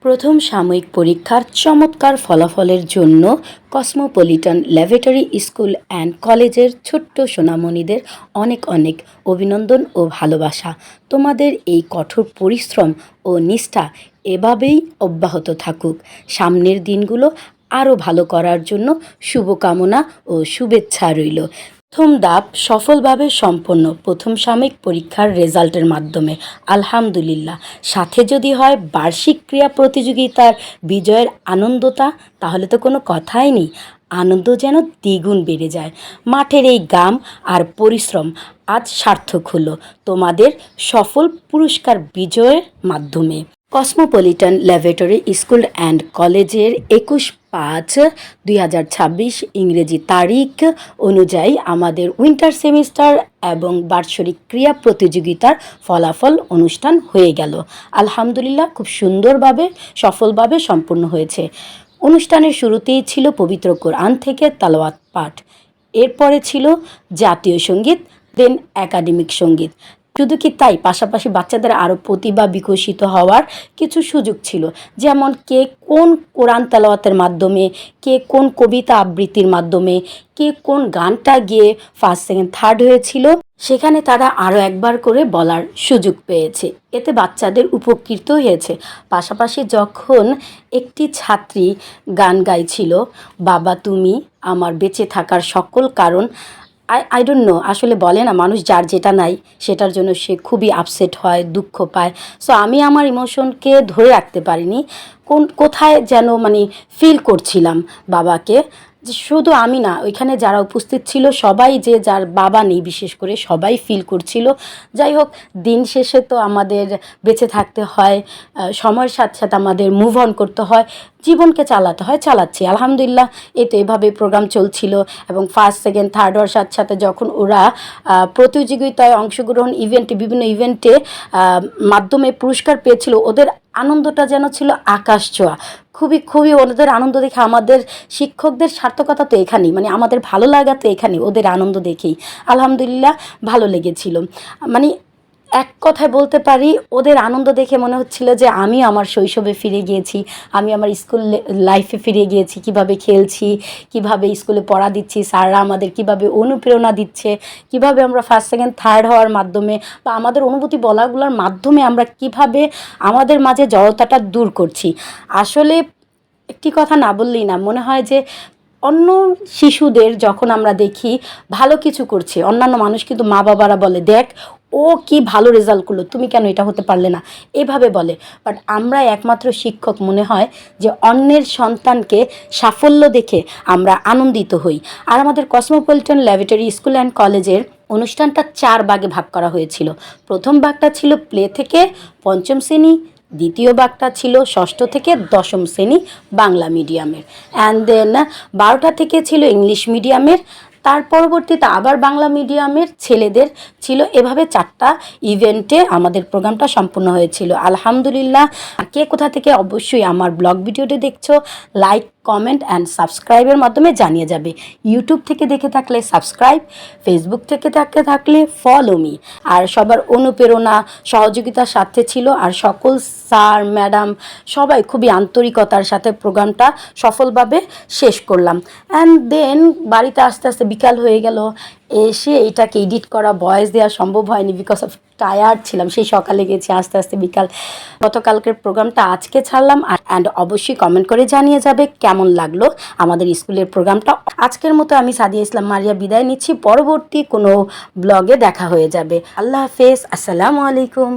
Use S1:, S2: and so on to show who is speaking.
S1: প্রথম সাময়িক পরীক্ষার চমৎকার ফলাফলের জন্য কসমোপলিটন ল্যাবরেটরি স্কুল অ্যান্ড কলেজের ছোট্ট সোনামণিদের অনেক অনেক অভিনন্দন ও ভালোবাসা। তোমাদের এই কঠোর পরিশ্রম ও নিষ্ঠা এভাবেই অব্যাহত থাকুক। সামনের দিনগুলো আরও ভালো করার জন্য শুভকামনা ও শুভেচ্ছা রইল। প্রথম ধাপ সফলভাবে সম্পন্ন প্রথম সাময়িক পরীক্ষার রেজাল্টের মাধ্যমে আলহামদুলিল্লাহ। সাথে যদি হয় বার্ষিক ক্রীড়া প্রতিযোগিতার বিজয়ের আনন্দটা, তাহলে তো কোনো কথাই নেই। আনন্দ যেন দ্বিগুণ বেড়ে যায়। মাঠের এই ঘাম আর পরিশ্রম আজ সার্থক হলো তোমাদের সফল পুরস্কার বিজয়ের মাধ্যমে। কসমোপলিটন ল্যাবরেটরি স্কুল অ্যান্ড কলেজের 21/5/2026 ইংরেজি তারিখ অনুযায়ী আমাদের উইন্টার সেমিস্টার এবং বার্ষিক ক্রীড়া প্রতিযোগিতার ফলাফল অনুষ্ঠান হয়ে গেল। আলহামদুলিল্লাহ, খুব সুন্দরভাবে সফলভাবে সম্পূর্ণ হয়েছে। অনুষ্ঠানের শুরুতেই ছিল পবিত্র কোরআন থেকে তালাওয়াত পাঠ, এরপরে ছিল জাতীয় সঙ্গীত, দেন একাডেমিক সঙ্গীত। শুধু কি তাই, পাশাপাশি বাচ্চাদের আরও প্রতিভা বিকশিত হওয়ার কিছু সুযোগ ছিল, যেমন কে কোন কোরআন তেলাওয়াতের মাধ্যমে, কে কোন কবিতা আবৃত্তির মাধ্যমে, কে কোন গানটা গিয়ে ফার্স্ট সেকেন্ড থার্ড হয়েছিল, সেখানে তারা আরও একবার করে বলার সুযোগ পেয়েছে। এতে বাচ্চাদের উপকৃত হয়েছে। পাশাপাশি যখন একটি ছাত্রী গান গাইছিল, বাবা তুমি আমার বেঁচে থাকার সকল কারণ, আই ডোন্ট নো, আসলে বলে না, মানুষ যার যেটা নাই সেটার জন্য সে খুবই আপসেট হয়, দুঃখ পায়। সো আমি আমার ইমোশনকে ধরে রাখতে পারিনি, কোথায় যেন ফিল করছিলাম বাবাকে। যে শুধু আমি না, ওইখানে যারা উপস্থিত ছিল সবাই, যে যার বাবা নেই বিশেষ করে, সবাই ফিল করছিল। যাই হোক, দিন শেষে তো আমাদের বেঁচে থাকতে হয়, সময়ের সাথে সাথে আমাদের মুভ অন করতে হয়, জীবনকে চালাতে হয়, চালাচ্ছি আলহামদুলিল্লাহ। এই তো এভাবে প্রোগ্রাম চলছিল এবং ফার্স্ট সেকেন্ড থার্ড হওয়ার সাথে সাথে যখন ওরা প্রতিযোগিতায় অংশগ্রহণ, বিভিন্ন ইভেন্টে মাধ্যমে পুরস্কার পেয়েছিল, ওদের আনন্দটা যেন ছিল আকাশ ছোঁয়া। খুবই খুবই ওদের আনন্দ দেখে আমাদের শিক্ষকদের সার্থকতা তো এখানেই, আমাদের ভালো লাগা তো এখানেই, ওদের আনন্দ দেখেই আলহামদুলিল্লাহ ভালো লেগেছিল। এক কথায় বলতে পারি, ওদের আনন্দ দেখে মনে হচ্ছিল যে আমি আমার শৈশবে ফিরে গিয়েছি, আমি আমার স্কুল লাইফে ফিরে গিয়েছি, কিভাবে খেলছি, কিভাবে স্কুলে পড়া দিচ্ছি, স্যাররা আমাদের কিভাবে অনুপ্রেরণা দিচ্ছে, কিভাবে আমরা ফার্স্ট সেকেন্ড থার্ড হওয়ার মাধ্যমে বা আমাদের অনুভূতি বলাগুলোর মাধ্যমে আমরা কিভাবে আমাদের মাঝে জড়তাটা দূর করছি। আসলে একটি কথা না বললেই না, মনে হয় যে অন্য শিশুদের যখন আমরা দেখি ভালো কিছু করছে, অন্যান্য মানুষ কিন্তু মা বাবারা বলে, দেখ ও কি ভালো রেজাল্ট করলো, তুমি কেন এটা হতে পারলে না, এভাবে বলে। বাট আমরা একমাত্র শিক্ষক মনে হয় যে অন্যের সন্তানকে সাফল্য দেখে আমরা আনন্দিত হই। আর আমাদের কসমোপলিটন ল্যাবরেটরি স্কুল অ্যান্ড কলেজের অনুষ্ঠানটা 4 ভাগে ভাগ করা হয়েছিল। প্রথম ভাগটা ছিল প্লে থেকে পঞ্চম শ্রেণী, দ্বিতীয় ভাগটা ছিল ষষ্ঠ থেকে দশম শ্রেণী বাংলা মিডিয়ামের, অ্যান্ড দেন 12টা থেকে ছিল ইংলিশ মিডিয়ামের, তার পরবর্তীতে আবার বাংলা মিডিয়ামের ছেলেদের ছিল। এভাবে 4টা ইভেন্টে আমাদের প্রোগ্রামটা সম্পূর্ণ হয়েছিল আলহামদুলিল্লাহ। কে কোথা থেকে অবশ্যই আমার ব্লগ ভিডিওটি দেখছো, লাইক, কমেন্ট অ্যান্ড সাবস্ক্রাইবের মাধ্যমে জানিয়ে যাবে। ইউটিউব থেকে দেখে থাকলে সাবস্ক্রাইব, ফেসবুক থেকে থাকলে ফলো মি। আর সবার অনুপ্রেরণা সহযোগিতার সাথে ছিল, আর সকল স্যার ম্যাডাম সবাই খুবই আন্তরিকতার সাথে প্রোগ্রামটা সফলভাবে শেষ করলাম। অ্যান্ড দেন বাড়িতে আস্তে আস্তে বিকাল হয়ে গেল। এসে এটাকে এডিট করা, ভয়েস দেওয়া সম্ভব হয়নি, বিকজ অফ টায়ার্ড ছিলাম। সেই সকালে গেছি, আস্তে আস্তে বিকাল। গতকালকের প্রোগ্রামটা আজকে ছাড়লাম, অ্যান্ড অবশ্যই কমেন্ট করে জানিয়ে যাবে কেমন লাগলো আমাদের স্কুলের প্রোগ্রামটা। আজকের মতো আমি সাদিয়া ইসলাম মারিয়া বিদায় নিচ্ছি, পরবর্তী কোনো ব্লগে দেখা হয়ে যাবে। আল্লাহ হাফেজ, আসসালামু আলাইকুম।